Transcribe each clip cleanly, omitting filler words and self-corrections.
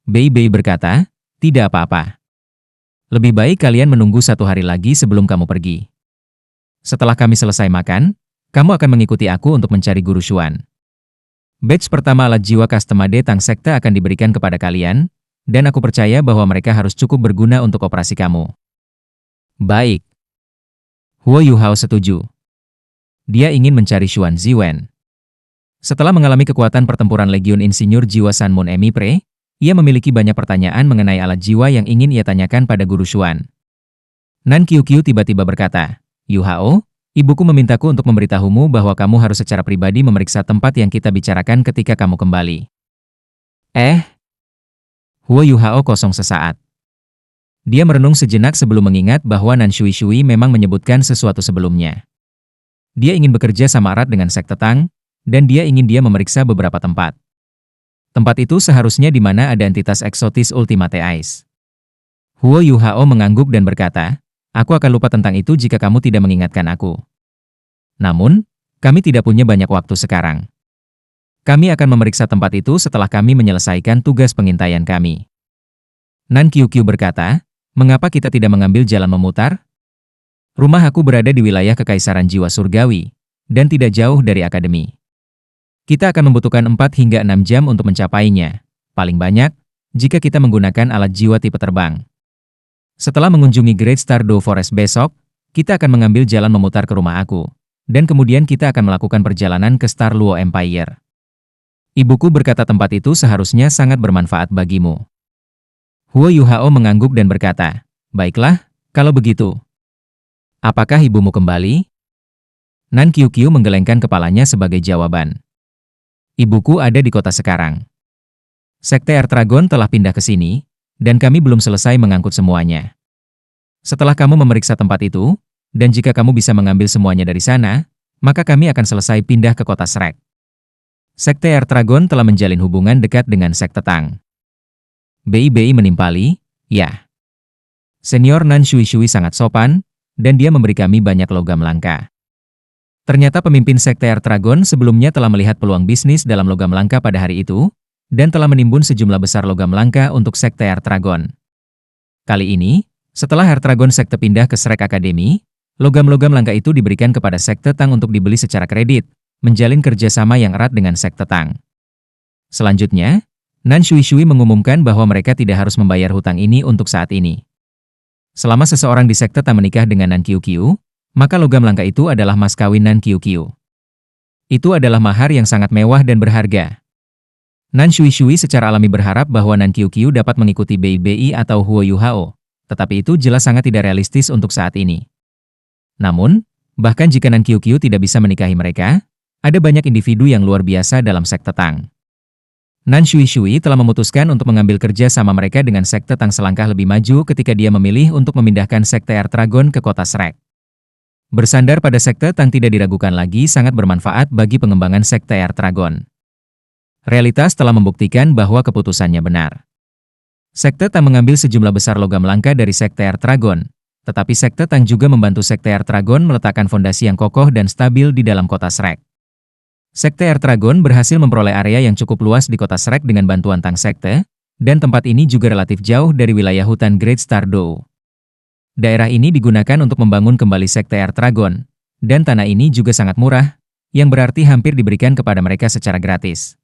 Bei Bei berkata, tidak apa-apa. Lebih baik kalian menunggu 1 hari lagi sebelum kamu pergi. Setelah kami selesai makan, kamu akan mengikuti aku untuk mencari Guru Xuan. Batch pertama alat jiwa Customade Tang Sekte akan diberikan kepada kalian, dan aku percaya bahwa mereka harus cukup berguna untuk operasi kamu. Baik. Huo Yuhao setuju. Dia ingin mencari Xuan Ziwen. Setelah mengalami kekuatan pertempuran Legiun Insinyur Jiwa Sun Moon Emipre, ia memiliki banyak pertanyaan mengenai alat jiwa yang ingin ia tanyakan pada Guru Xuan. Nan Qiuqiu tiba-tiba berkata, Yuhao, ibuku memintaku untuk memberitahumu bahwa kamu harus secara pribadi memeriksa tempat yang kita bicarakan ketika kamu kembali. Huo Yuhao kosong sesaat. Dia merenung sejenak sebelum mengingat bahwa Nan Shui memang menyebutkan sesuatu sebelumnya. Dia ingin bekerja sama erat dengan Sekte Tang, dan dia ingin memeriksa beberapa tempat. Tempat itu seharusnya di mana ada entitas eksotis Ultimate Ice. Huo Yuhao mengangguk dan berkata, aku akan lupa tentang itu jika kamu tidak mengingatkan aku. Namun, kami tidak punya banyak waktu sekarang. Kami akan memeriksa tempat itu setelah kami menyelesaikan tugas pengintaian kami. Nan Qiuqiu berkata, mengapa kita tidak mengambil jalan memutar? Rumah aku berada di wilayah Kekaisaran Jiwa Surgawi, dan tidak jauh dari akademi. Kita akan membutuhkan 4 hingga 6 jam untuk mencapainya, paling banyak, jika kita menggunakan alat jiwa tipe terbang. Setelah mengunjungi Great Stardew Forest besok, kita akan mengambil jalan memutar ke rumah aku, dan kemudian kita akan melakukan perjalanan ke Star Luo Empire. Ibuku berkata tempat itu seharusnya sangat bermanfaat bagimu. Huo Yuhao mengangguk dan berkata, baiklah, kalau begitu. Apakah ibumu kembali? Nan Qiuqiu menggelengkan kepalanya sebagai jawaban. Ibuku ada di kota sekarang. Sekte Ertragon telah pindah ke sini, dan kami belum selesai mengangkut semuanya. Setelah kamu memeriksa tempat itu, dan jika kamu bisa mengambil semuanya dari sana, maka kami akan selesai pindah ke kota Shrek. Sekte Ertragon telah menjalin hubungan dekat dengan Sekte Tang. Bei menimpali, ya. Senior Nan Shui sangat sopan, dan dia memberi kami banyak logam langka. Ternyata pemimpin Sekte Ertragon sebelumnya telah melihat peluang bisnis dalam logam langka pada hari itu, dan telah menimbun sejumlah besar logam langka untuk Sekte Ertragon. Kali ini, setelah Ertragon Sekte pindah ke Shrek Academy, logam-logam langka itu diberikan kepada Sekte Tang untuk dibeli secara kredit, menjalin kerjasama yang erat dengan Sekte Tang. Selanjutnya, Nan Shui mengumumkan bahwa mereka tidak harus membayar hutang ini untuk saat ini. Selama seseorang di Sekte Tang menikah dengan Nan Qiuqiu, maka logam langka itu adalah mas kawin Nan Qiuqiu. Itu adalah mahar yang sangat mewah dan berharga. Nan Shui secara alami berharap bahwa Nan Qiuqiu dapat mengikuti Bei atau Huo Yuhao, tetapi itu jelas sangat tidak realistis untuk saat ini. Namun, bahkan jika Nan Qiuqiu tidak bisa menikahi mereka, ada banyak individu yang luar biasa dalam Sekte Tang. Nan Shui telah memutuskan untuk mengambil kerja sama mereka dengan Sekte Tang selangkah lebih maju ketika dia memilih untuk memindahkan Sekte Ertragon ke kota Shrek. Bersandar pada Sekte Tang tidak diragukan lagi sangat bermanfaat bagi pengembangan Sekte Ertragon. Realitas telah membuktikan bahwa keputusannya benar. Sekte Tang mengambil sejumlah besar logam langka dari Sekte Ertragon, tetapi Sekte Tang juga membantu Sekte Ertragon meletakkan fondasi yang kokoh dan stabil di dalam kota Shrek. Sekte Ertragon berhasil memperoleh area yang cukup luas di kota Shrek dengan bantuan Tang Sekte, dan tempat ini juga relatif jauh dari wilayah hutan Great Stardew. Daerah ini digunakan untuk membangun kembali Sekte Ertragon, dan tanah ini juga sangat murah, yang berarti hampir diberikan kepada mereka secara gratis.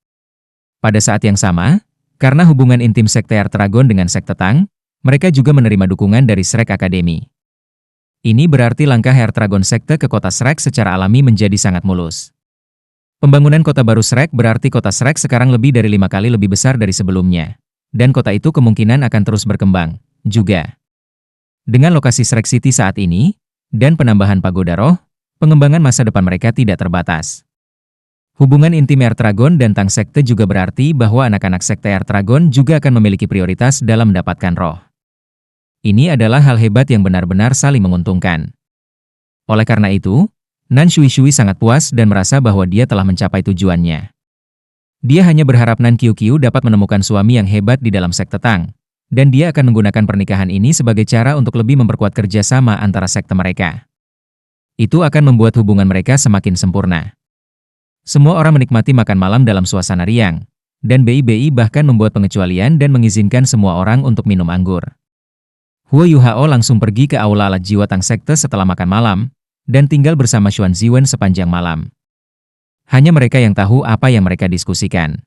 Pada saat yang sama, karena hubungan intim Sekte Ertragon dengan Sekte Tang, mereka juga menerima dukungan dari Shrek Academy. Ini berarti langkah Ertragon Sekte ke kota Shrek secara alami menjadi sangat mulus. Pembangunan kota baru Shrek berarti kota Shrek sekarang lebih dari 5 kali lebih besar dari sebelumnya, dan kota itu kemungkinan akan terus berkembang, juga. Dengan lokasi Shrek City saat ini, dan penambahan pagoda roh, pengembangan masa depan mereka tidak terbatas. Hubungan intim Ertragon dan Tang Sekte juga berarti bahwa anak-anak Sekte Ertragon juga akan memiliki prioritas dalam mendapatkan roh. Ini adalah hal hebat yang benar-benar saling menguntungkan. Oleh karena itu, Nan Shui sangat puas dan merasa bahwa dia telah mencapai tujuannya. Dia hanya berharap Nan Qiuqiu dapat menemukan suami yang hebat di dalam Sekte Tang, dan dia akan menggunakan pernikahan ini sebagai cara untuk lebih memperkuat kerjasama antara sekte mereka. Itu akan membuat hubungan mereka semakin sempurna. Semua orang menikmati makan malam dalam suasana riang, dan BI bahkan membuat pengecualian dan mengizinkan semua orang untuk minum anggur. Huo Yuhao langsung pergi ke aula alat jiwa Tang Sekte setelah makan malam, dan tinggal bersama Xuan Ziwen sepanjang malam. Hanya mereka yang tahu apa yang mereka diskusikan.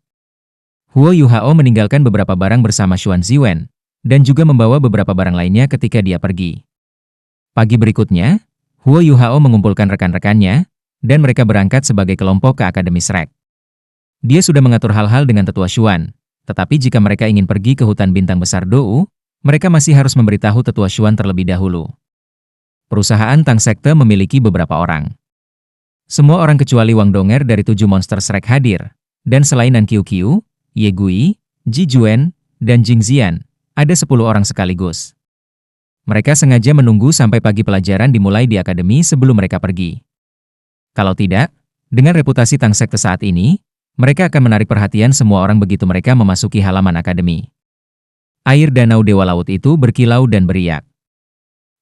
Huo Yuhao meninggalkan beberapa barang bersama Xuan Ziwen, dan juga membawa beberapa barang lainnya ketika dia pergi. Pagi berikutnya, Huo Yuhao mengumpulkan rekan-rekannya, dan mereka berangkat sebagai kelompok ke Akademi Shrek. Dia sudah mengatur hal-hal dengan tetua Xuan, tetapi jika mereka ingin pergi ke hutan bintang besar Dou, mereka masih harus memberitahu tetua Xuan terlebih dahulu. Perusahaan Tang Sekte memiliki beberapa orang. Semua orang kecuali Wang Donger dari 7 monster Shrek hadir, dan selain Nan Qiu, Ye Gui, Ji Juan, dan Jing Xian, ada 10 orang sekaligus. Mereka sengaja menunggu sampai pagi pelajaran dimulai di akademi sebelum mereka pergi. Kalau tidak, dengan reputasi Tang Sekte saat ini, mereka akan menarik perhatian semua orang begitu mereka memasuki halaman akademi. Air danau Dewa Laut itu berkilau dan beriak.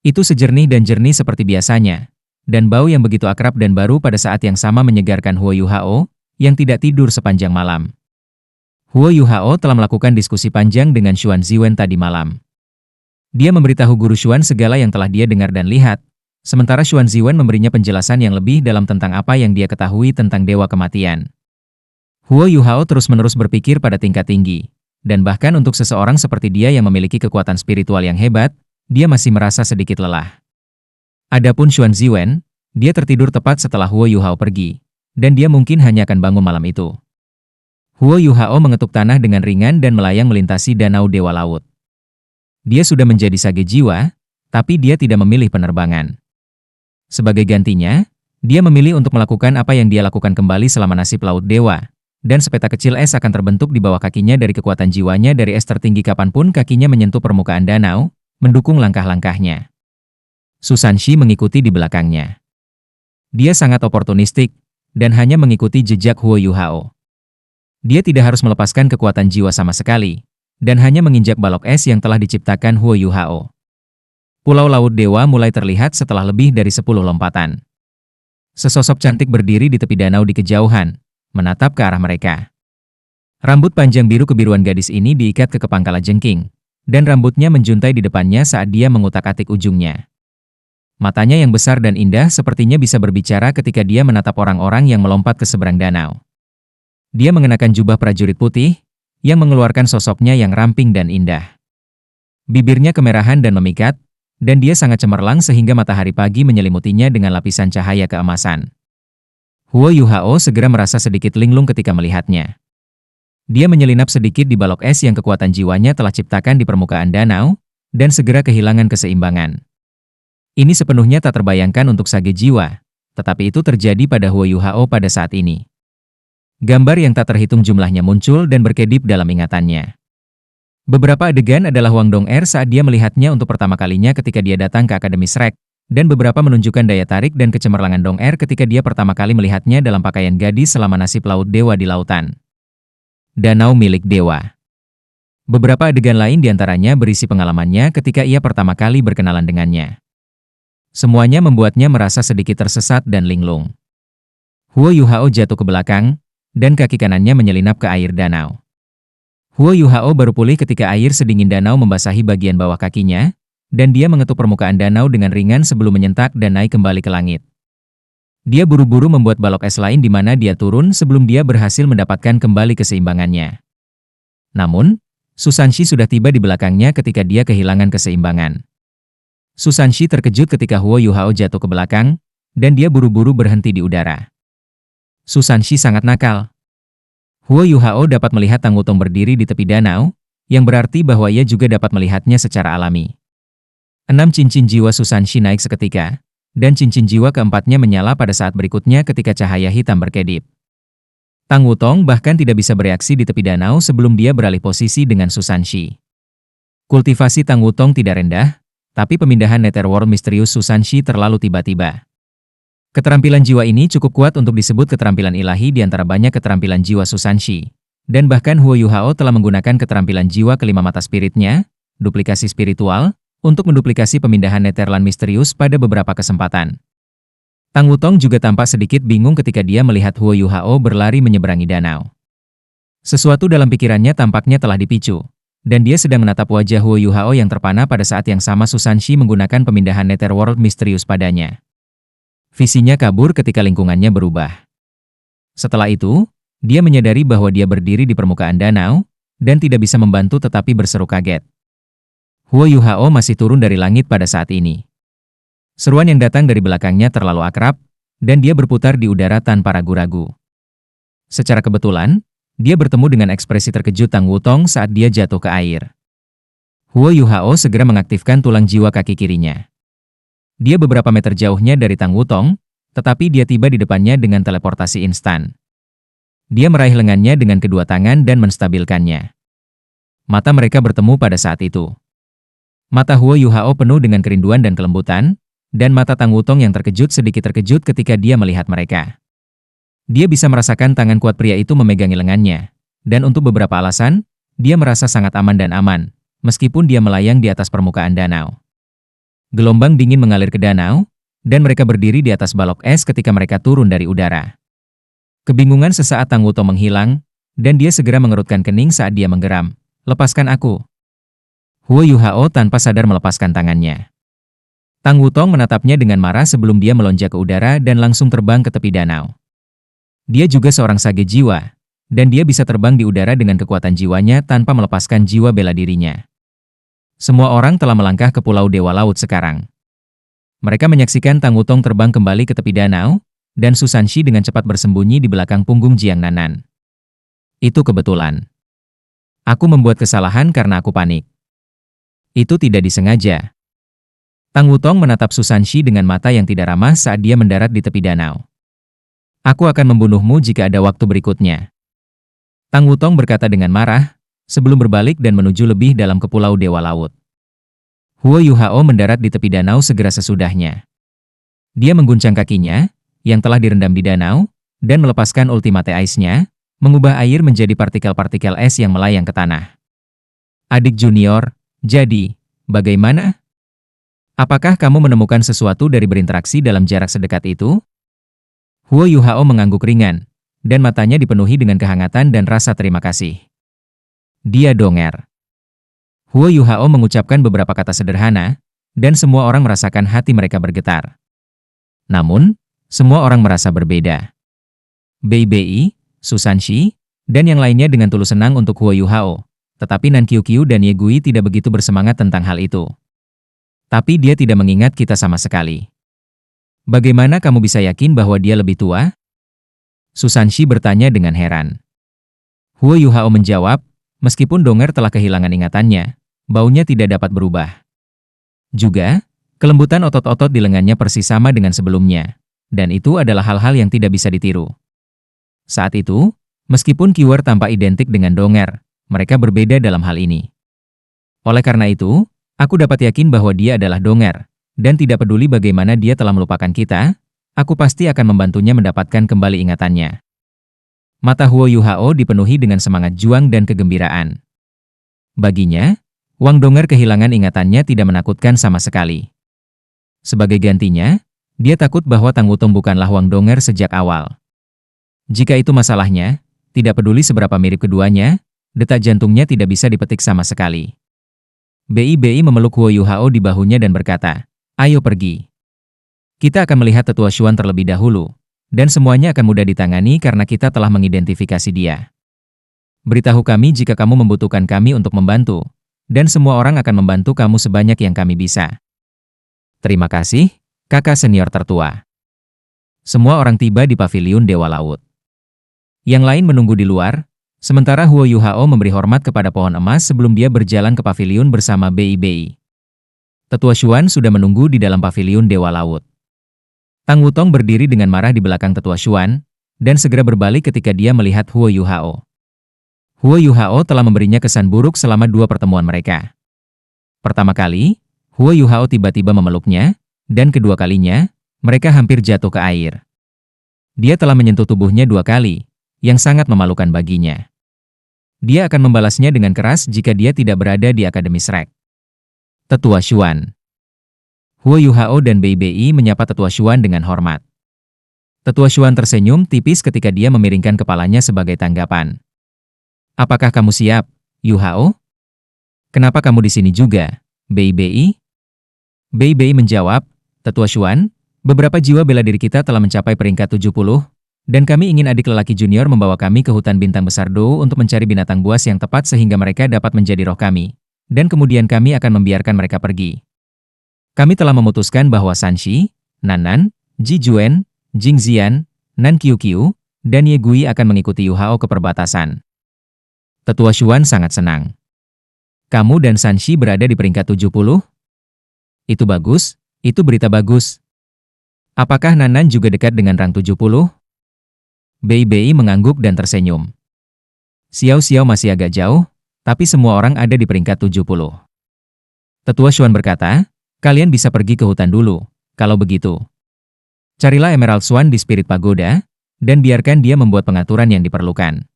Itu sejernih dan jernih seperti biasanya, dan bau yang begitu akrab dan baru pada saat yang sama menyegarkan Huo Yuhao, yang tidak tidur sepanjang malam. Huo Yuhao telah melakukan diskusi panjang dengan Xuan Ziwen tadi malam. Dia memberitahu guru Xuan segala yang telah dia dengar dan lihat, sementara Xuan Ziwen memberinya penjelasan yang lebih dalam tentang apa yang dia ketahui tentang Dewa Kematian. Huo Yuhao terus-menerus berpikir pada tingkat tinggi, dan bahkan untuk seseorang seperti dia yang memiliki kekuatan spiritual yang hebat, dia masih merasa sedikit lelah. Adapun Xuan Ziwen, dia tertidur tepat setelah Huo Yuhao pergi, dan dia mungkin hanya akan bangun malam itu. Huo Yuhao mengetuk tanah dengan ringan dan melayang melintasi danau Dewa Laut. Dia sudah menjadi sage jiwa, tapi dia tidak memilih penerbangan. Sebagai gantinya, dia memilih untuk melakukan apa yang dia lakukan kembali selama nasib Laut Dewa, dan sepeta kecil es akan terbentuk di bawah kakinya dari kekuatan jiwanya dari es tertinggi kapanpun kakinya menyentuh permukaan danau, mendukung langkah-langkahnya. Susanshi mengikuti di belakangnya. Dia sangat oportunistik, dan hanya mengikuti jejak Huo Yuhao. Dia tidak harus melepaskan kekuatan jiwa sama sekali, dan hanya menginjak balok es yang telah diciptakan Huo Yuhao. Pulau Laut Dewa mulai terlihat setelah lebih dari 10 lompatan. Sesosok cantik berdiri di tepi danau di kejauhan, menatap ke arah mereka. Rambut panjang biru kebiruan gadis ini diikat ke kepangkala jengking, dan rambutnya menjuntai di depannya saat dia mengutak-atik ujungnya. Matanya yang besar dan indah sepertinya bisa berbicara ketika dia menatap orang-orang yang melompat ke seberang danau. Dia mengenakan jubah prajurit putih, yang mengeluarkan sosoknya yang ramping dan indah. Bibirnya kemerahan dan memikat, dan dia sangat cemerlang sehingga matahari pagi menyelimutinya dengan lapisan cahaya keemasan. Huo Yuhao segera merasa sedikit linglung ketika melihatnya. Dia menyelinap sedikit di balok es yang kekuatan jiwanya telah ciptakan di permukaan danau, dan segera kehilangan keseimbangan. Ini sepenuhnya tak terbayangkan untuk sage jiwa, tetapi itu terjadi pada Huo Yuhao pada saat ini. Gambar yang tak terhitung jumlahnya muncul dan berkedip dalam ingatannya. Beberapa adegan adalah Wang Donger saat dia melihatnya untuk pertama kalinya ketika dia datang ke Akademi Shrek, dan beberapa menunjukkan daya tarik dan kecemerlangan Donger ketika dia pertama kali melihatnya dalam pakaian gadis selama nasib Laut Dewa di lautan. Danau milik Dewa. Beberapa adegan lain diantaranya berisi pengalamannya ketika ia pertama kali berkenalan dengannya. Semuanya membuatnya merasa sedikit tersesat dan linglung. Huo Yuhao jatuh ke belakang, dan kaki kanannya menyelinap ke air danau. Huo Yuhao baru pulih ketika air sedingin danau membasahi bagian bawah kakinya, dan dia mengetuk permukaan danau dengan ringan sebelum menyentak dan naik kembali ke langit. Dia buru-buru membuat balok es lain di mana dia turun sebelum dia berhasil mendapatkan kembali keseimbangannya. Namun, Susanshi sudah tiba di belakangnya ketika dia kehilangan keseimbangan. Susanshi terkejut ketika Huo Yuhao jatuh ke belakang, dan dia buru-buru berhenti di udara. Susanshi sangat nakal. Huo Yuhao dapat melihat Tang Wutong berdiri di tepi danau, yang berarti bahwa ia juga dapat melihatnya secara alami. 6 cincin jiwa Susanshi naik seketika, dan cincin jiwa keempatnya menyala pada saat berikutnya ketika cahaya hitam berkedip. Tang Wutong bahkan tidak bisa bereaksi di tepi danau sebelum dia beralih posisi dengan Susanshi. Kultivasi Tang Wutong tidak rendah, tapi pemindahan Netherworld misterius Susanshi terlalu tiba-tiba. Keterampilan jiwa ini cukup kuat untuk disebut keterampilan ilahi di antara banyak keterampilan jiwa Susanshi. Dan bahkan Huo Yuhao telah menggunakan keterampilan jiwa kelima mata spiritnya, duplikasi spiritual, untuk menduplikasi pemindahan Netherland misterius pada beberapa kesempatan. Tang Wutong juga tampak sedikit bingung ketika dia melihat Huo Yuhao berlari menyeberangi danau. Sesuatu dalam pikirannya tampaknya telah dipicu, dan dia sedang menatap wajah Huo Yuhao yang terpana pada saat yang sama Susanshi menggunakan pemindahan Netherworld misterius padanya. Visinya kabur ketika lingkungannya berubah. Setelah itu, dia menyadari bahwa dia berdiri di permukaan danau, dan tidak bisa membantu tetapi berseru kaget. Huo Yuhao masih turun dari langit pada saat ini. Seruan yang datang dari belakangnya terlalu akrab, dan dia berputar di udara tanpa ragu-ragu. Secara kebetulan, dia bertemu dengan ekspresi terkejut Tang Wutong saat dia jatuh ke air. Huo Yuhao segera mengaktifkan tulang jiwa kaki kirinya. Dia beberapa meter jauhnya dari Tang Wutong, tetapi dia tiba di depannya dengan teleportasi instan. Dia meraih lengannya dengan kedua tangan dan menstabilkannya. Mata mereka bertemu pada saat itu. Mata Huo Yuhao penuh dengan kerinduan dan kelembutan, dan mata Tang Wutong yang terkejut sedikit terkejut ketika dia melihat mereka. Dia bisa merasakan tangan kuat pria itu memegangi lengannya, dan untuk beberapa alasan, dia merasa sangat aman dan aman, meskipun dia melayang di atas permukaan danau. Gelombang dingin mengalir ke danau, dan mereka berdiri di atas balok es ketika mereka turun dari udara. Kebingungan sesaat Tang Wutong menghilang, dan dia segera mengerutkan kening saat dia menggeram. "Lepaskan aku." Huo Yuhao tanpa sadar melepaskan tangannya. Tang Wutong menatapnya dengan marah sebelum dia melonjak ke udara dan langsung terbang ke tepi danau. Dia juga seorang sage jiwa, dan dia bisa terbang di udara dengan kekuatan jiwanya tanpa melepaskan jiwa bela dirinya. Semua orang telah melangkah ke Pulau Dewa Laut sekarang. Mereka menyaksikan Tang Wutong terbang kembali ke tepi danau, dan Susanshi dengan cepat bersembunyi di belakang punggung Jiang Nanan. Itu kebetulan. Aku membuat kesalahan karena aku panik. Itu tidak disengaja. Tang Wutong menatap Susanshi dengan mata yang tidak ramah saat dia mendarat di tepi danau. Aku akan membunuhmu jika ada waktu berikutnya. Tang Wutong berkata dengan marah, sebelum berbalik dan menuju lebih dalam ke Pulau Dewa Laut. Huo Yuhao mendarat di tepi danau segera sesudahnya. Dia mengguncang kakinya, yang telah direndam di danau, dan melepaskan ultimate ice-nya, mengubah air menjadi partikel-partikel es yang melayang ke tanah. Adik junior, jadi, bagaimana? Apakah kamu menemukan sesuatu dari berinteraksi dalam jarak sedekat itu? Huo Yuhao mengangguk ringan, dan matanya dipenuhi dengan kehangatan dan rasa terima kasih. Dia donger. Huo Yuhao mengucapkan beberapa kata sederhana, dan semua orang merasakan hati mereka bergetar. Namun, semua orang merasa berbeda. Bei, Susanshi, dan yang lainnya dengan tulus senang untuk Huo Yuhao, tetapi Nan Qiuqiu dan Ye Gui tidak begitu bersemangat tentang hal itu. Tapi dia tidak mengingat kita sama sekali. Bagaimana kamu bisa yakin bahwa dia lebih tua? Susanshi bertanya dengan heran. Huo Yuhao menjawab, meskipun Donger telah kehilangan ingatannya, baunya tidak dapat berubah. Juga, kelembutan otot-otot di lengannya persis sama dengan sebelumnya, dan itu adalah hal-hal yang tidak bisa ditiru. Saat itu, meskipun keyword tampak identik dengan Donger, mereka berbeda dalam hal ini. Oleh karena itu, aku dapat yakin bahwa dia adalah Donger. Dan tidak peduli bagaimana dia telah melupakan kita, aku pasti akan membantunya mendapatkan kembali ingatannya. Mata Huo Yuhao dipenuhi dengan semangat juang dan kegembiraan. Baginya, Wang Donger kehilangan ingatannya tidak menakutkan sama sekali. Sebagai gantinya, dia takut bahwa Tang Wutong bukanlah Wang Donger sejak awal. Jika itu masalahnya, tidak peduli seberapa mirip keduanya, detak jantungnya tidak bisa dipetik sama sekali. Bei memeluk Huo Yuhao di bahunya dan berkata, "Ayo pergi. Kita akan melihat tetua Xuan terlebih dahulu, dan semuanya akan mudah ditangani karena kita telah mengidentifikasi dia. Beritahu kami jika kamu membutuhkan kami untuk membantu, dan semua orang akan membantu kamu sebanyak yang kami bisa." Terima kasih, kakak senior tertua. Semua orang tiba di paviliun Dewa Laut. Yang lain menunggu di luar, sementara Huo Yuhao memberi hormat kepada pohon emas sebelum dia berjalan ke paviliun bersama Bei. Tetua Xuan sudah menunggu di dalam paviliun Dewa Laut. Tang Wutong berdiri dengan marah di belakang Tetua Xuan, dan segera berbalik ketika dia melihat Huo Yuhao. Huo Yuhao telah memberinya kesan buruk selama 2 pertemuan mereka. Pertama kali, Huo Yuhao tiba-tiba memeluknya, dan kedua kalinya, mereka hampir jatuh ke air. Dia telah menyentuh tubuhnya 2 kali, yang sangat memalukan baginya. Dia akan membalasnya dengan keras jika dia tidak berada di Akademi Shrek. Tetua Xuan. Huo Yuhao dan Bei menyapa Tetua Xuan dengan hormat. Tetua Xuan tersenyum tipis ketika dia memiringkan kepalanya sebagai tanggapan. Apakah kamu siap, Yu Hao? Kenapa kamu di sini juga, Bei Bei? Bei Bei menjawab, Tetua Xuan, beberapa jiwa bela diri kita telah mencapai peringkat 70, dan kami ingin adik lelaki junior membawa kami ke hutan bintang besar Dou untuk mencari binatang buas yang tepat sehingga mereka dapat menjadi roh kami. Dan kemudian kami akan membiarkan mereka pergi. Kami telah memutuskan bahwa Sanxi, Nanan, Ji Juen, Jing Zian, Nan Qiu Qiu, dan Ye Gui akan mengikuti Yu Hao ke perbatasan. Tetua Xuan sangat senang. Kamu dan Sanxi berada di peringkat 70? Itu bagus, itu berita bagus. Apakah Nanan juga dekat dengan rang 70? Bei Bei mengangguk dan tersenyum. Xiao Xiao masih agak jauh, tapi semua orang ada di peringkat 70. Tetua Xuan berkata, kalian bisa pergi ke hutan dulu, kalau begitu. Carilah Emerald Swan di Spirit Pagoda, dan biarkan dia membuat pengaturan yang diperlukan.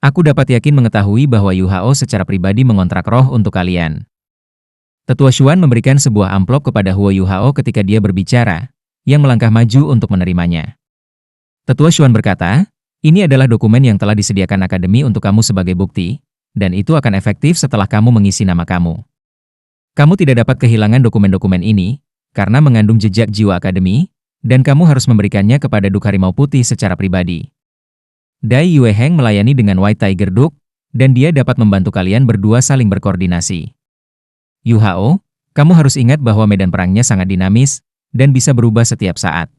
Aku dapat yakin mengetahui bahwa Yu Hao secara pribadi mengontrak roh untuk kalian. Tetua Xuan memberikan sebuah amplop kepada Huo Yu Hao ketika dia berbicara, yang melangkah maju untuk menerimanya. Tetua Xuan berkata, ini adalah dokumen yang telah disediakan akademi untuk kamu sebagai bukti, dan itu akan efektif setelah kamu mengisi nama kamu. Kamu tidak dapat kehilangan dokumen-dokumen ini, karena mengandung jejak jiwa akademi, dan kamu harus memberikannya kepada Duk Harimau Putih secara pribadi. Dai Yue Heng melayani dengan White Tiger Duke, dan dia dapat membantu kalian berdua saling berkoordinasi. Yu Hao, kamu harus ingat bahwa medan perangnya sangat dinamis, dan bisa berubah setiap saat.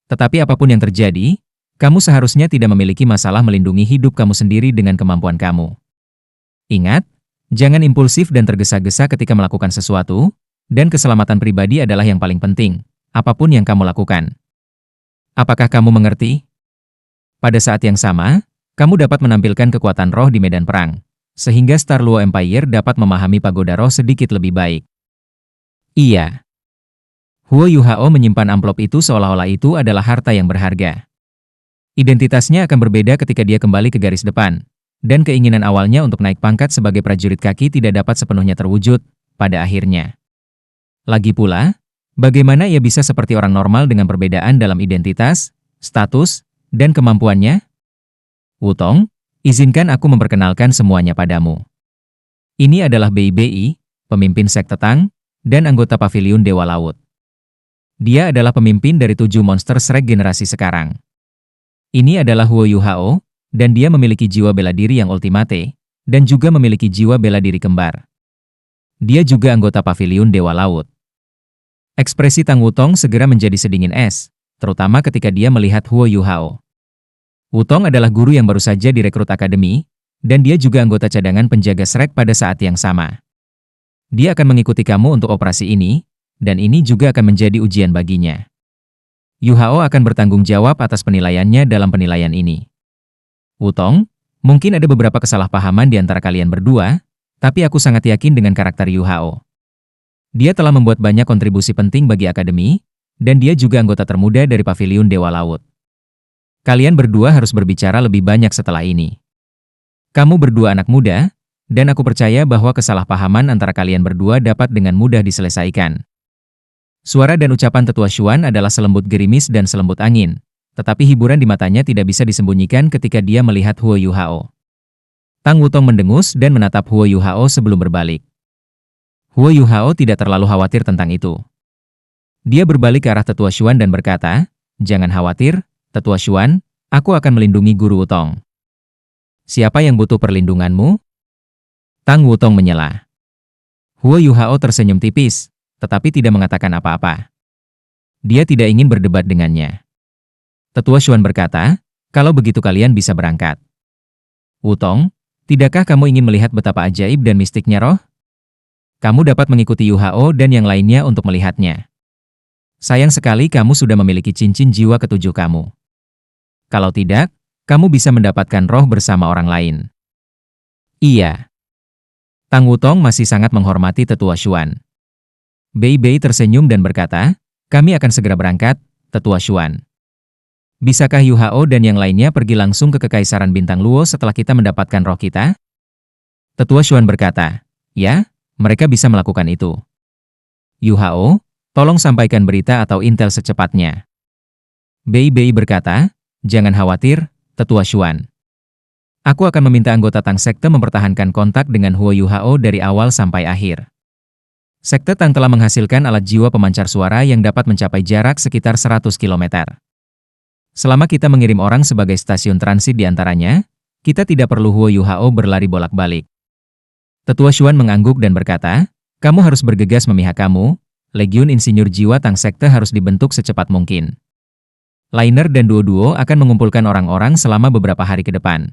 Tetapi apapun yang terjadi, kamu seharusnya tidak memiliki masalah melindungi hidup kamu sendiri dengan kemampuan kamu. Ingat, jangan impulsif dan tergesa-gesa ketika melakukan sesuatu, dan keselamatan pribadi adalah yang paling penting, apapun yang kamu lakukan. Apakah kamu mengerti? Pada saat yang sama, kamu dapat menampilkan kekuatan roh di medan perang, sehingga Star Luo Empire dapat memahami pagoda roh sedikit lebih baik. Iya. Huo Yu Hao menyimpan amplop itu seolah-olah itu adalah harta yang berharga. Identitasnya akan berbeda ketika dia kembali ke garis depan, dan keinginan awalnya untuk naik pangkat sebagai prajurit kaki tidak dapat sepenuhnya terwujud, pada akhirnya. Lagi pula, bagaimana ia bisa seperti orang normal dengan perbedaan dalam identitas, status, dan kemampuannya? Wutong, izinkan aku memperkenalkan semuanya padamu. Ini adalah Bei Bei, pemimpin sekte Tang, dan anggota Paviliun Dewa Laut. Dia adalah pemimpin dari 7 monster Shrek generasi sekarang. Ini adalah Huo Yu Hao, dan dia memiliki jiwa bela diri yang ultimate, dan juga memiliki jiwa bela diri kembar. Dia juga anggota Paviliun Dewa Laut. Ekspresi Tang Wutong segera menjadi sedingin es, terutama ketika dia melihat Huo Yu Hao. Wutong adalah guru yang baru saja direkrut akademi, dan dia juga anggota cadangan penjaga Shrek pada saat yang sama. Dia akan mengikuti kamu untuk operasi ini, dan ini juga akan menjadi ujian baginya. Yu Hao akan bertanggung jawab atas penilaiannya dalam penilaian ini. Wutong, mungkin ada beberapa kesalahpahaman di antara kalian berdua, tapi aku sangat yakin dengan karakter Yu Hao. Dia telah membuat banyak kontribusi penting bagi akademi, dan dia juga anggota termuda dari Paviliun Dewa Laut. Kalian berdua harus berbicara lebih banyak setelah ini. Kamu berdua anak muda, dan aku percaya bahwa kesalahpahaman antara kalian berdua dapat dengan mudah diselesaikan. Suara dan ucapan Tetua Xuan adalah selembut gerimis dan selembut angin, tetapi hiburan di matanya tidak bisa disembunyikan ketika dia melihat Huo Yu Hao. Tang Wutong mendengus dan menatap Huo Yu Hao sebelum berbalik. Huo Yu Hao tidak terlalu khawatir tentang itu. Dia berbalik ke arah Tetua Xuan dan berkata, jangan khawatir, Tetua Xuan, aku akan melindungi Guru Wutong. Siapa yang butuh perlindunganmu? Tang Wutong menyela. Huo Yu Hao tersenyum tipis, tetapi tidak mengatakan apa-apa. Dia tidak ingin berdebat dengannya. Tetua Xuan berkata, kalau begitu kalian bisa berangkat. Wutong, tidakkah kamu ingin melihat betapa ajaib dan mistiknya roh? Kamu dapat mengikuti Yu Hao dan yang lainnya untuk melihatnya. Sayang sekali kamu sudah memiliki cincin jiwa ketujuh kamu. Kalau tidak, kamu bisa mendapatkan roh bersama orang lain. Iya. Tang Wutong masih sangat menghormati Tetua Xuan. Bei Bei tersenyum dan berkata, kami akan segera berangkat, Tetua Xuan. Bisakah Yu Hao dan yang lainnya pergi langsung ke Kekaisaran Bintang Luo setelah kita mendapatkan roh kita? Tetua Xuan berkata, ya, mereka bisa melakukan itu. Yu Hao, tolong sampaikan berita atau intel secepatnya. Bei Bei berkata, jangan khawatir, Tetua Xuan. Aku akan meminta anggota Tang Sekte mempertahankan kontak dengan Huo Yuhao dari awal sampai akhir. Sekte Tang telah menghasilkan alat jiwa pemancar suara yang dapat mencapai jarak sekitar 100 km. Selama kita mengirim orang sebagai stasiun transit di antaranya, kita tidak perlu Huo Yuhao berlari bolak-balik. Tetua Xuan mengangguk dan berkata, kamu harus bergegas memihak kamu, Legiun Insinyur Jiwa Tang Sekte harus dibentuk secepat mungkin. Liner dan Duo-Duo akan mengumpulkan orang-orang selama beberapa hari ke depan.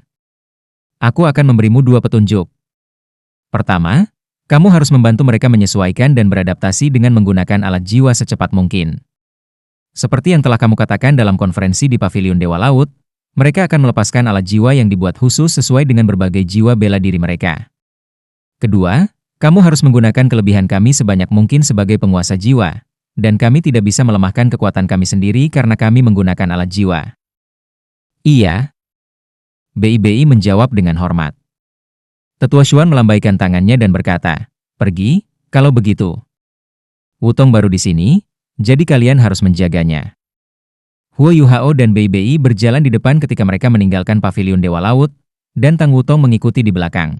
Aku akan memberimu 2 petunjuk. Pertama, kamu harus membantu mereka menyesuaikan dan beradaptasi dengan menggunakan alat jiwa secepat mungkin. Seperti yang telah kamu katakan dalam konferensi di Pavilion Dewa Laut, mereka akan melepaskan alat jiwa yang dibuat khusus sesuai dengan berbagai jiwa bela diri mereka. Kedua, kamu harus menggunakan kelebihan kami sebanyak mungkin sebagai penguasa jiwa, dan kami tidak bisa melemahkan kekuatan kami sendiri karena kami menggunakan alat jiwa. Iya. BIBI menjawab dengan hormat. Tetua Xuan melambaikan tangannya dan berkata, pergi, kalau begitu. Wutong baru di sini, jadi kalian harus menjaganya. Huo Yuhao dan BIBI berjalan di depan ketika mereka meninggalkan Pavilion Dewa Laut, dan Tang Wutong mengikuti di belakang.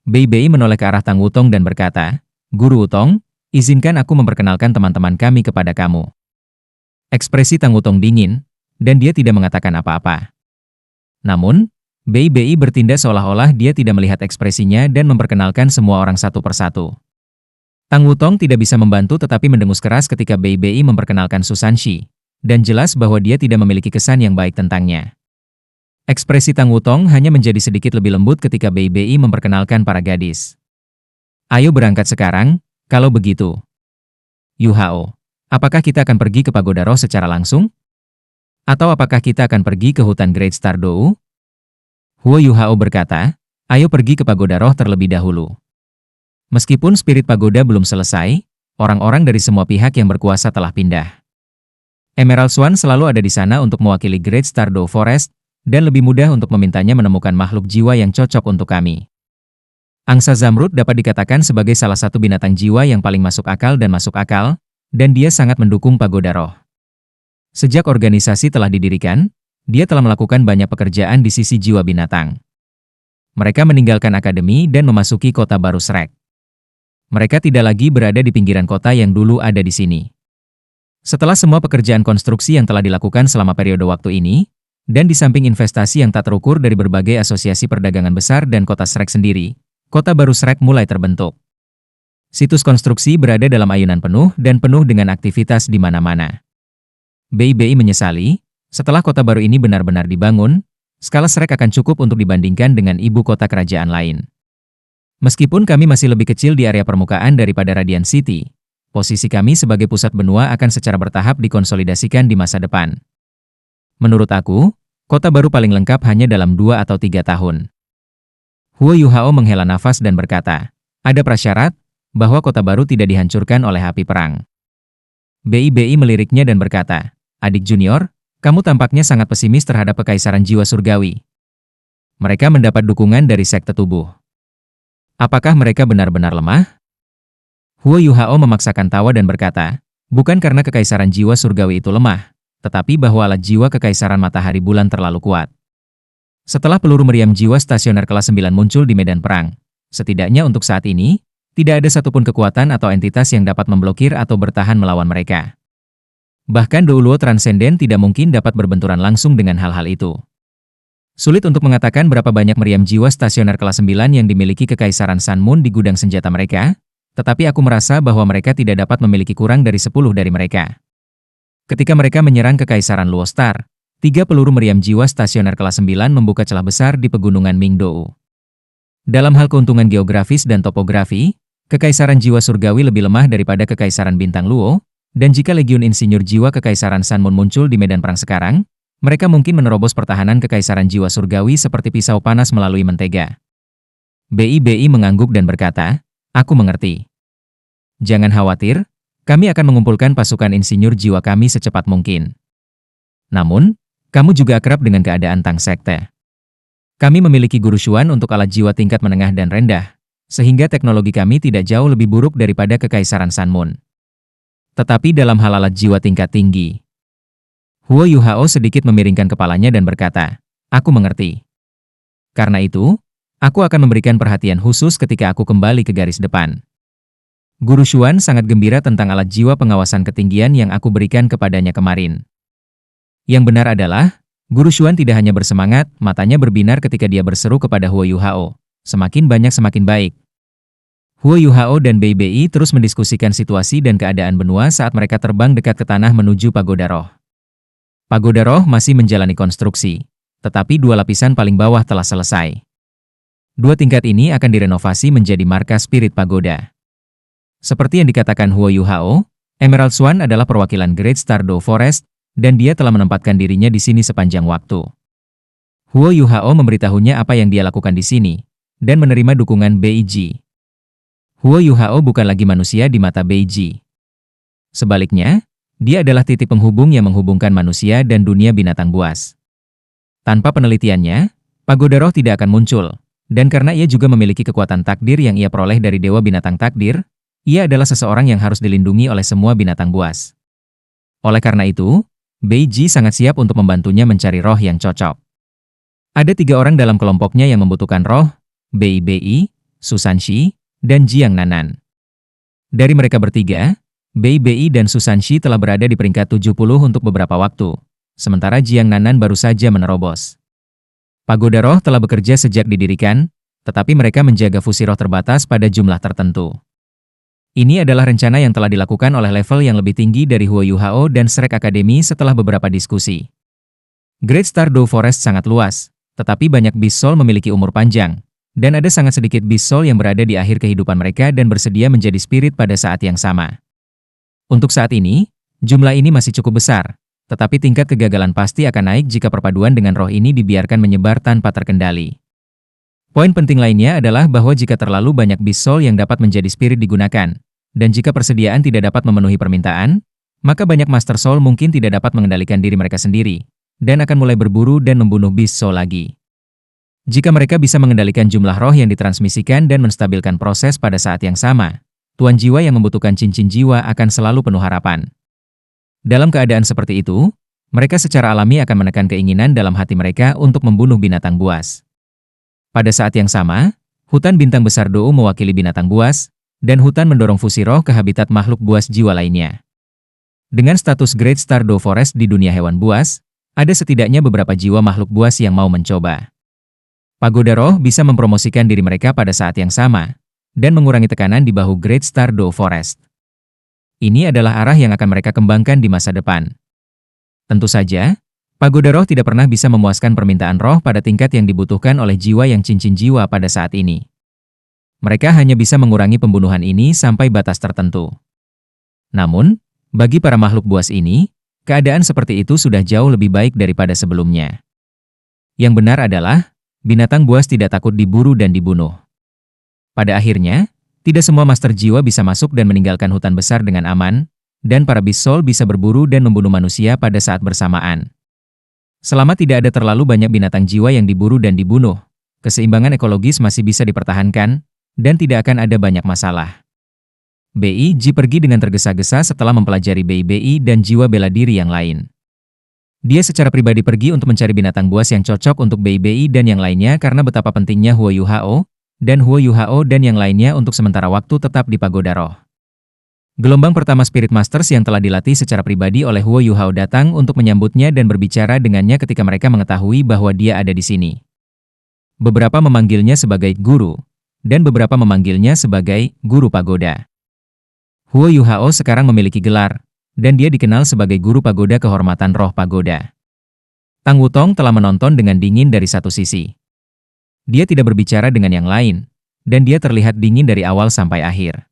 BIBI menoleh ke arah Tang Wutong dan berkata, Guru Wutong, izinkan aku memperkenalkan teman-teman kami kepada kamu. Ekspresi Tang Wutong dingin, dan dia tidak mengatakan apa-apa. Namun, BIBI bertindak seolah-olah dia tidak melihat ekspresinya dan memperkenalkan semua orang satu persatu. Tang Wutong tidak bisa membantu tetapi mendengus keras ketika BIBI memperkenalkan Susan Shi, dan jelas bahwa dia tidak memiliki kesan yang baik tentangnya. Ekspresi Tang Wutong hanya menjadi sedikit lebih lembut ketika BIBI memperkenalkan para gadis. Ayo berangkat sekarang, kalau begitu. Yuhao, apakah kita akan pergi ke Pagoda Roh secara langsung? Atau apakah kita akan pergi ke hutan Great Star Dou? Huo Yuhao berkata, ayo pergi ke Pagoda Roh terlebih dahulu. Meskipun spirit pagoda belum selesai, orang-orang dari semua pihak yang berkuasa telah pindah. Emerald Swan selalu ada di sana untuk mewakili Great Star Dou Forest, dan lebih mudah untuk memintanya menemukan makhluk jiwa yang cocok untuk kami. Angsa Zamrud dapat dikatakan sebagai salah satu binatang jiwa yang paling masuk akal, dan dia sangat mendukung Pagoda Roh. Sejak organisasi telah didirikan, dia telah melakukan banyak pekerjaan di sisi jiwa binatang. Mereka meninggalkan akademi dan memasuki kota baru Shrek. Mereka tidak lagi berada di pinggiran kota yang dulu ada di sini. Setelah semua pekerjaan konstruksi yang telah dilakukan selama periode waktu ini, dan di samping investasi yang tak terukur dari berbagai asosiasi perdagangan besar dan kota Shrek sendiri, kota baru Shrek mulai terbentuk. Situs konstruksi berada dalam ayunan penuh dan penuh dengan aktivitas di mana-mana. BIBI menyesali, setelah kota baru ini benar-benar dibangun, skala Shrek akan cukup untuk dibandingkan dengan ibu kota kerajaan lain. Meskipun kami masih lebih kecil di area permukaan daripada Radiant City, posisi kami sebagai pusat benua akan secara bertahap dikonsolidasikan di masa depan. Menurut aku, kota baru paling lengkap hanya dalam 2 atau 3 tahun. Huo Yuhao menghela nafas dan berkata, ada prasyarat bahwa kota baru tidak dihancurkan oleh api perang. BIBI meliriknya dan berkata, adik junior, kamu tampaknya sangat pesimis terhadap kekaisaran jiwa surgawi. Mereka mendapat dukungan dari sekte tubuh. Apakah mereka benar-benar lemah? Huo Yuhao memaksakan tawa dan berkata, bukan karena kekaisaran jiwa surgawi itu lemah, tetapi bahwa alat jiwa kekaisaran matahari bulan terlalu kuat. Setelah peluru meriam jiwa stasioner kelas 9 muncul di medan perang, setidaknya untuk saat ini, tidak ada satupun kekuatan atau entitas yang dapat memblokir atau bertahan melawan mereka. Bahkan Douluo Transcendent tidak mungkin dapat berbenturan langsung dengan hal-hal itu. Sulit untuk mengatakan berapa banyak meriam jiwa stasioner kelas 9 yang dimiliki Kekaisaran Sun Moon di gudang senjata mereka, tetapi aku merasa bahwa mereka tidak dapat memiliki kurang dari 10 dari mereka. Ketika mereka menyerang Kekaisaran Luo Star, 3 peluru meriam jiwa stasioner kelas 9 membuka celah besar di pegunungan Mingdou. Dalam hal keuntungan geografis dan topografi, Kekaisaran Jiwa Surgawi lebih lemah daripada Kekaisaran Bintang Luo, dan jika Legiun Insinyur Jiwa Kekaisaran Sun Moon muncul di medan perang sekarang, mereka mungkin menerobos pertahanan Kekaisaran Jiwa Surgawi seperti pisau panas melalui mentega. BIBI mengangguk dan berkata, aku mengerti. Jangan khawatir, kami akan mengumpulkan pasukan insinyur jiwa kami secepat mungkin. Namun, kamu juga akrab dengan keadaan Tang Sekte. Kami memiliki guru Xuan untuk alat jiwa tingkat menengah dan rendah, sehingga teknologi kami tidak jauh lebih buruk daripada Kekaisaran Sun Moon. Tetapi dalam hal alat jiwa tingkat tinggi, Huo Yuhao sedikit memiringkan kepalanya dan berkata, aku mengerti. Karena itu, aku akan memberikan perhatian khusus ketika aku kembali ke garis depan. Guru Xuan sangat gembira tentang alat jiwa pengawasan ketinggian yang aku berikan kepadanya kemarin. Yang benar adalah, Guru Xuan tidak hanya bersemangat, matanya berbinar ketika dia berseru kepada Huo Yuhao. Semakin banyak semakin baik. Huo Yuhao dan Bei Bei terus mendiskusikan situasi dan keadaan benua saat mereka terbang dekat ke tanah menuju Pagoda Roh. Pagoda Roh masih menjalani konstruksi, tetapi 2 lapisan paling bawah telah selesai. 2 tingkat ini akan direnovasi menjadi markas spirit pagoda. Seperti yang dikatakan Huo Yuhao, Emerald Swan adalah perwakilan Great Stardew Forest, dan dia telah menempatkan dirinya di sini sepanjang waktu. Huo Yuhao memberitahunya apa yang dia lakukan di sini, dan menerima dukungan Beiji. Huo Yuhao bukan lagi manusia di mata Beiji. Sebaliknya, dia adalah titik penghubung yang menghubungkan manusia dan dunia binatang buas. Tanpa penelitiannya, Pagoda Roh tidak akan muncul, dan karena ia juga memiliki kekuatan takdir yang ia peroleh dari Dewa Binatang Takdir, ia adalah seseorang yang harus dilindungi oleh semua binatang buas. Oleh karena itu, Beiji sangat siap untuk membantunya mencari roh yang cocok. Ada 3 orang dalam kelompoknya yang membutuhkan roh, Bei Bei, Susanshi, dan Jiang Nanan. Dari mereka bertiga, Bei Bei dan Susanshi telah berada di peringkat 70 untuk beberapa waktu, sementara Jiang Nanan baru saja menerobos. Pagoda Roh telah bekerja sejak didirikan, tetapi mereka menjaga fusi roh terbatas pada jumlah tertentu. Ini adalah rencana yang telah dilakukan oleh level yang lebih tinggi dari Huo Yuhao dan Shrek Academy setelah beberapa diskusi. Great Stardew Forest sangat luas, tetapi banyak Beast Soul memiliki umur panjang, dan ada sangat sedikit Beast Soul yang berada di akhir kehidupan mereka dan bersedia menjadi spirit pada saat yang sama. Untuk saat ini, jumlah ini masih cukup besar, tetapi tingkat kegagalan pasti akan naik jika perpaduan dengan roh ini dibiarkan menyebar tanpa terkendali. Poin penting lainnya adalah bahwa jika terlalu banyak Beast Soul yang dapat menjadi spirit digunakan, dan jika persediaan tidak dapat memenuhi permintaan, maka banyak Master Soul mungkin tidak dapat mengendalikan diri mereka sendiri, dan akan mulai berburu dan membunuh Beast Soul lagi. Jika mereka bisa mengendalikan jumlah roh yang ditransmisikan dan menstabilkan proses pada saat yang sama, Tuan Jiwa yang membutuhkan cincin jiwa akan selalu penuh harapan. Dalam keadaan seperti itu, mereka secara alami akan menekan keinginan dalam hati mereka untuk membunuh binatang buas. Pada saat yang sama, hutan bintang besar Dou mewakili binatang buas, dan hutan mendorong fusi roh ke habitat makhluk buas jiwa lainnya. Dengan status Great Stardew Forest di dunia hewan buas, ada setidaknya beberapa jiwa makhluk buas yang mau mencoba. Pagoda Roh bisa mempromosikan diri mereka pada saat yang sama, dan mengurangi tekanan di bahu Great Stardew Forest. Ini adalah arah yang akan mereka kembangkan di masa depan. Tentu saja, Pagoda Roh tidak pernah bisa memuaskan permintaan roh pada tingkat yang dibutuhkan oleh jiwa yang cincin jiwa pada saat ini. Mereka hanya bisa mengurangi pembunuhan ini sampai batas tertentu. Namun, bagi para makhluk buas ini, keadaan seperti itu sudah jauh lebih baik daripada sebelumnya. Yang benar adalah, binatang buas tidak takut diburu dan dibunuh. Pada akhirnya, tidak semua master jiwa bisa masuk dan meninggalkan hutan besar dengan aman, dan para Beast Soul bisa berburu dan membunuh manusia pada saat bersamaan. Selama tidak ada terlalu banyak binatang jiwa yang diburu dan dibunuh, keseimbangan ekologis masih bisa dipertahankan, dan tidak akan ada banyak masalah. Beiji pergi dengan tergesa-gesa setelah mempelajari Bei dan jiwa bela diri yang lain. Dia secara pribadi pergi untuk mencari binatang buas yang cocok untuk Bei dan yang lainnya karena betapa pentingnya Huo Yuhao, dan Huo Yuhao dan yang lainnya untuk sementara waktu tetap di Pagoda Roh. Gelombang pertama Spirit Masters yang telah dilatih secara pribadi oleh Huo Yuhao datang untuk menyambutnya dan berbicara dengannya ketika mereka mengetahui bahwa dia ada di sini. Beberapa memanggilnya sebagai guru, dan beberapa memanggilnya sebagai guru pagoda. Huo Yuhao sekarang memiliki gelar, dan dia dikenal sebagai guru pagoda kehormatan roh pagoda. Tang Wutong telah menonton dengan dingin dari satu sisi. Dia tidak berbicara dengan yang lain, dan dia terlihat dingin dari awal sampai akhir.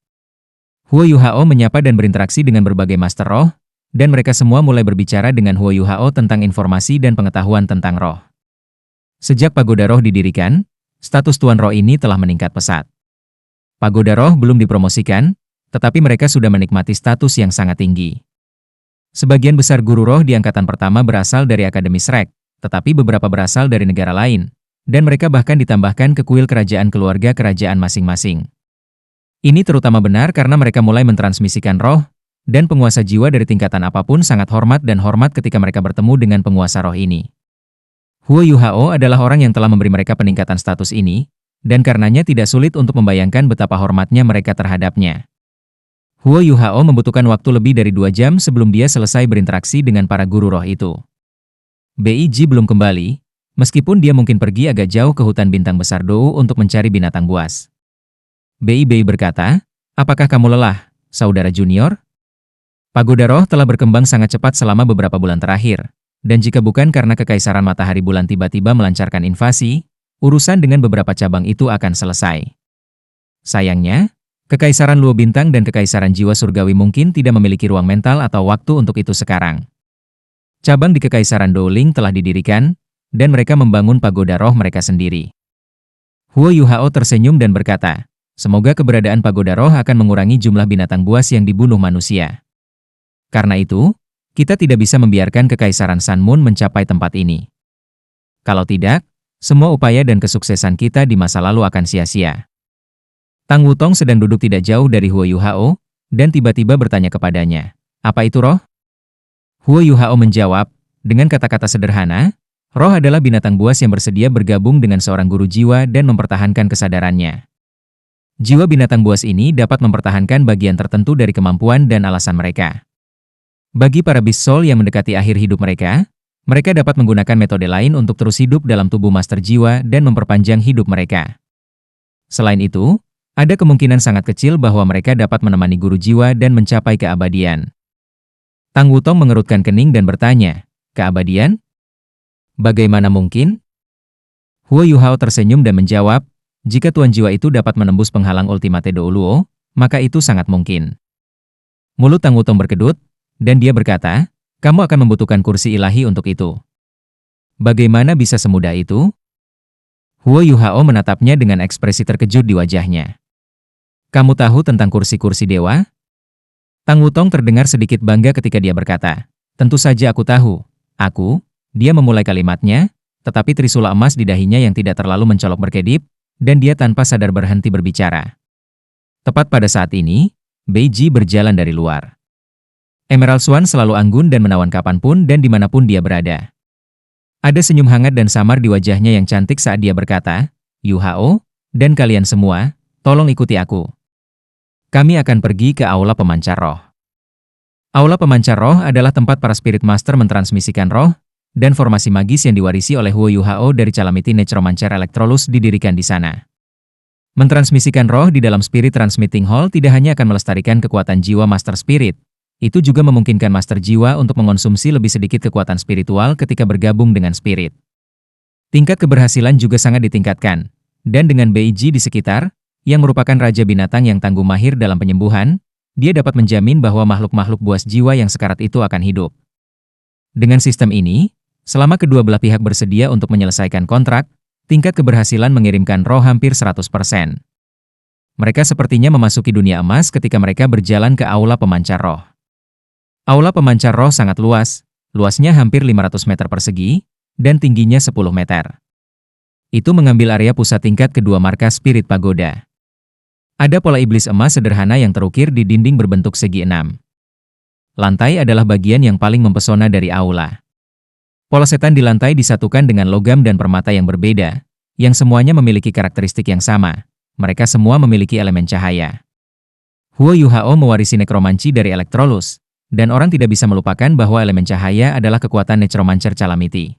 Huo Yuhao menyapa dan berinteraksi dengan berbagai master roh, dan mereka semua mulai berbicara dengan Huo Yuhao tentang informasi dan pengetahuan tentang roh. Sejak Pagoda Roh didirikan, status Tuan Roh ini telah meningkat pesat. Pagoda Roh belum dipromosikan, tetapi mereka sudah menikmati status yang sangat tinggi. Sebagian besar guru roh di angkatan pertama berasal dari Akademi Shrek, tetapi beberapa berasal dari negara lain, dan mereka bahkan ditambahkan ke kuil kerajaan keluarga kerajaan masing-masing. Ini terutama benar karena mereka mulai mentransmisikan roh, dan penguasa jiwa dari tingkatan apapun sangat hormat ketika mereka bertemu dengan penguasa roh ini. Huo Yuhao adalah orang yang telah memberi mereka peningkatan status ini, dan karenanya tidak sulit untuk membayangkan betapa hormatnya mereka terhadapnya. Huo Yuhao membutuhkan waktu lebih dari 2 jam sebelum dia selesai berinteraksi dengan para guru roh itu. Beiji belum kembali, meskipun dia mungkin pergi agak jauh ke hutan bintang besar Dou untuk mencari binatang buas. Bei berkata, "Apakah kamu lelah, saudara junior?" Pagoda roh telah berkembang sangat cepat selama beberapa bulan terakhir. Dan jika bukan karena Kekaisaran Matahari Bulan tiba-tiba melancarkan invasi, urusan dengan beberapa cabang itu akan selesai. Sayangnya, Kekaisaran Luo Bintang dan Kekaisaran Jiwa Surgawi mungkin tidak memiliki ruang mental atau waktu untuk itu sekarang. Cabang di Kekaisaran Douling telah didirikan, dan mereka membangun pagoda roh mereka sendiri. Huo Yuhao tersenyum dan berkata, "Semoga keberadaan pagoda roh akan mengurangi jumlah binatang buas yang dibunuh manusia. Karena itu, kita tidak bisa membiarkan Kekaisaran Sun Moon mencapai tempat ini. Kalau tidak, semua upaya dan kesuksesan kita di masa lalu akan sia-sia." Tang Wutong sedang duduk tidak jauh dari Huo Yuhao, dan tiba-tiba bertanya kepadanya, "Apa itu roh?" Huo Yuhao menjawab, dengan kata-kata sederhana, "Roh adalah binatang buas yang bersedia bergabung dengan seorang guru jiwa dan mempertahankan kesadarannya. Jiwa binatang buas ini dapat mempertahankan bagian tertentu dari kemampuan dan alasan mereka. Bagi para Beast Soul yang mendekati akhir hidup mereka, mereka dapat menggunakan metode lain untuk terus hidup dalam tubuh Master Jiwa dan memperpanjang hidup mereka. Selain itu, ada kemungkinan sangat kecil bahwa mereka dapat menemani guru jiwa dan mencapai keabadian." Tang Wutong mengerutkan kening dan bertanya, "Keabadian? Bagaimana mungkin?" Huo Yuhao tersenyum dan menjawab, "Jika Tuan Jiwa itu dapat menembus penghalang Ultimate Dou Luo, maka itu sangat mungkin." Mulut Tang Wutong berkedut, dan dia berkata, "Kamu akan membutuhkan kursi ilahi untuk itu." "Bagaimana bisa semudah itu?" Huo Yuhao menatapnya dengan ekspresi terkejut di wajahnya. "Kamu tahu tentang kursi-kursi dewa?" Tang Wutong terdengar sedikit bangga ketika dia berkata, "Tentu saja aku tahu. Dia memulai kalimatnya, tetapi trisula emas di dahinya yang tidak terlalu mencolok berkedip, dan dia tanpa sadar berhenti berbicara. Tepat pada saat ini, Beiji berjalan dari luar. Emerald Swan selalu anggun dan menawan kapanpun dan dimanapun dia berada. Ada senyum hangat dan samar di wajahnya yang cantik saat dia berkata, "Yuhao, dan kalian semua, tolong ikuti aku. Kami akan pergi ke Aula Pemancar Roh." Aula Pemancar Roh adalah tempat para Spirit Master mentransmisikan roh, dan formasi magis yang diwarisi oleh Huo Yuhao dari Calamity Necromancer Electrolus didirikan di sana. Mentransmisikan roh di dalam Spirit Transmitting Hall tidak hanya akan melestarikan kekuatan jiwa Master Spirit, itu juga memungkinkan Master Jiwa untuk mengonsumsi lebih sedikit kekuatan spiritual ketika bergabung dengan Spirit. Tingkat keberhasilan juga sangat ditingkatkan, dan dengan Beiji di sekitar, yang merupakan Raja Binatang yang tangguh mahir dalam penyembuhan, dia dapat menjamin bahwa makhluk-makhluk buas jiwa yang sekarat itu akan hidup. Dengan sistem ini, selama kedua belah pihak bersedia untuk menyelesaikan kontrak, tingkat keberhasilan mengirimkan roh hampir 100%. Mereka sepertinya memasuki dunia emas ketika mereka berjalan ke Aula Pemancar Roh. Aula Pemancar Roh sangat luas, luasnya hampir 500 meter persegi, dan tingginya 10 meter. Itu mengambil area pusat tingkat kedua markas Spirit Pagoda. Ada pola iblis emas sederhana yang terukir di dinding berbentuk segi 6. Lantai adalah bagian yang paling mempesona dari aula. Pola setan di lantai disatukan dengan logam dan permata yang berbeda, yang semuanya memiliki karakteristik yang sama. Mereka semua memiliki elemen cahaya. Huo Yuhao mewarisi nekromanci dari Electrolus, dan orang tidak bisa melupakan bahwa elemen cahaya adalah kekuatan Necromancer Calamity.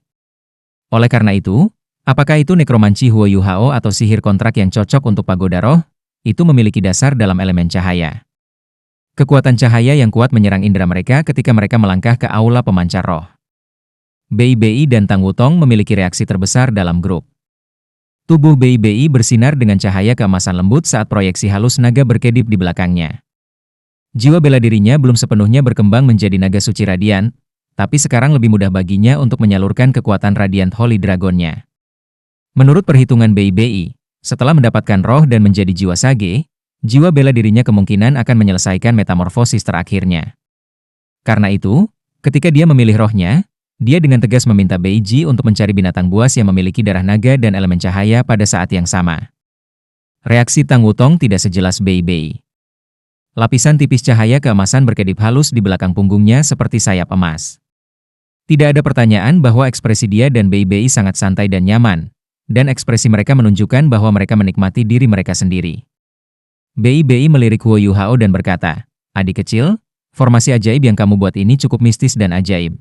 Oleh karena itu, apakah itu nekromanci Huo Yuhao atau sihir kontrak yang cocok untuk pagoda roh, itu memiliki dasar dalam elemen cahaya. Kekuatan cahaya yang kuat menyerang indera mereka ketika mereka melangkah ke Aula Pemancar Roh. Bei dan Tang Wutong memiliki reaksi terbesar dalam grup. Tubuh Bei bersinar dengan cahaya keemasan lembut saat proyeksi halus naga berkedip di belakangnya. Jiwa bela dirinya belum sepenuhnya berkembang menjadi naga suci radian, tapi sekarang lebih mudah baginya untuk menyalurkan kekuatan Radiant Holy Dragon-nya. Menurut perhitungan Bei, setelah mendapatkan roh dan menjadi jiwa sage, jiwa bela dirinya kemungkinan akan menyelesaikan metamorfosis terakhirnya. Karena itu, ketika dia memilih rohnya, dia dengan tegas meminta Beiji untuk mencari binatang buas yang memiliki darah naga dan elemen cahaya pada saat yang sama. Reaksi Tang Wutong tidak sejelas Bei. Lapisan tipis cahaya keemasan berkedip halus di belakang punggungnya seperti sayap emas. Tidak ada pertanyaan bahwa ekspresi dia dan Bei sangat santai dan nyaman, dan ekspresi mereka menunjukkan bahwa mereka menikmati diri mereka sendiri. Bei melirik Huo Yuhao dan berkata, "Adik kecil, formasi ajaib yang kamu buat ini cukup mistis dan ajaib.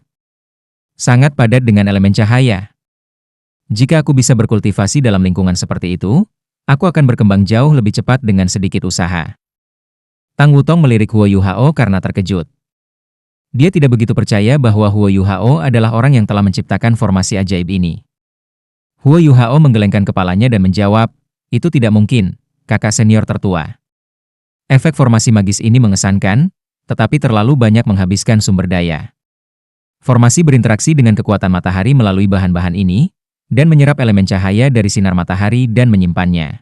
Sangat padat dengan elemen cahaya. Jika aku bisa berkultivasi dalam lingkungan seperti itu, aku akan berkembang jauh lebih cepat dengan sedikit usaha." Tang Wutong melirik Huo Yuhao karena terkejut. Dia tidak begitu percaya bahwa Huo Yuhao adalah orang yang telah menciptakan formasi ajaib ini. Huo Yuhao menggelengkan kepalanya dan menjawab, "Itu tidak mungkin, kakak senior tertua. Efek formasi magis ini mengesankan, tetapi terlalu banyak menghabiskan sumber daya. Formasi berinteraksi dengan kekuatan matahari melalui bahan-bahan ini, dan menyerap elemen cahaya dari sinar matahari dan menyimpannya.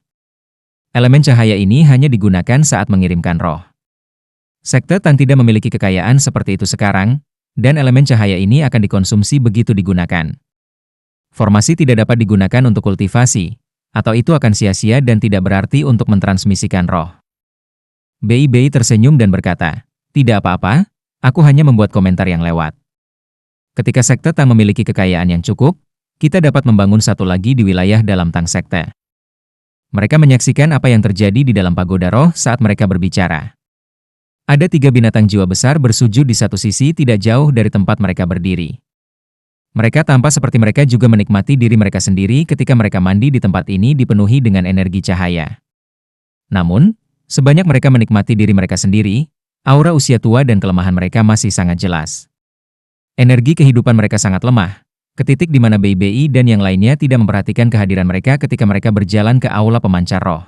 Elemen cahaya ini hanya digunakan saat mengirimkan roh. Sekte Tang tidak memiliki kekayaan seperti itu sekarang, dan elemen cahaya ini akan dikonsumsi begitu digunakan. Formasi tidak dapat digunakan untuk kultivasi, atau itu akan sia-sia dan tidak berarti untuk mentransmisikan roh." Bei tersenyum dan berkata, "Tidak apa-apa, aku hanya membuat komentar yang lewat. Ketika Sekte Tang memiliki kekayaan yang cukup, kita dapat membangun satu lagi di wilayah dalam Tang Sekte." Mereka menyaksikan apa yang terjadi di dalam pagoda roh saat mereka berbicara. Ada 3 binatang jiwa besar bersujud di satu sisi tidak jauh dari tempat mereka berdiri. Mereka tampak seperti mereka juga menikmati diri mereka sendiri ketika mereka mandi di tempat ini dipenuhi dengan energi cahaya. Namun, sebanyak mereka menikmati diri mereka sendiri, aura usia tua dan kelemahan mereka masih sangat jelas. Energi kehidupan mereka sangat lemah, ke titik di mana Bei dan yang lainnya tidak memperhatikan kehadiran mereka ketika mereka berjalan ke aula pemancar roh.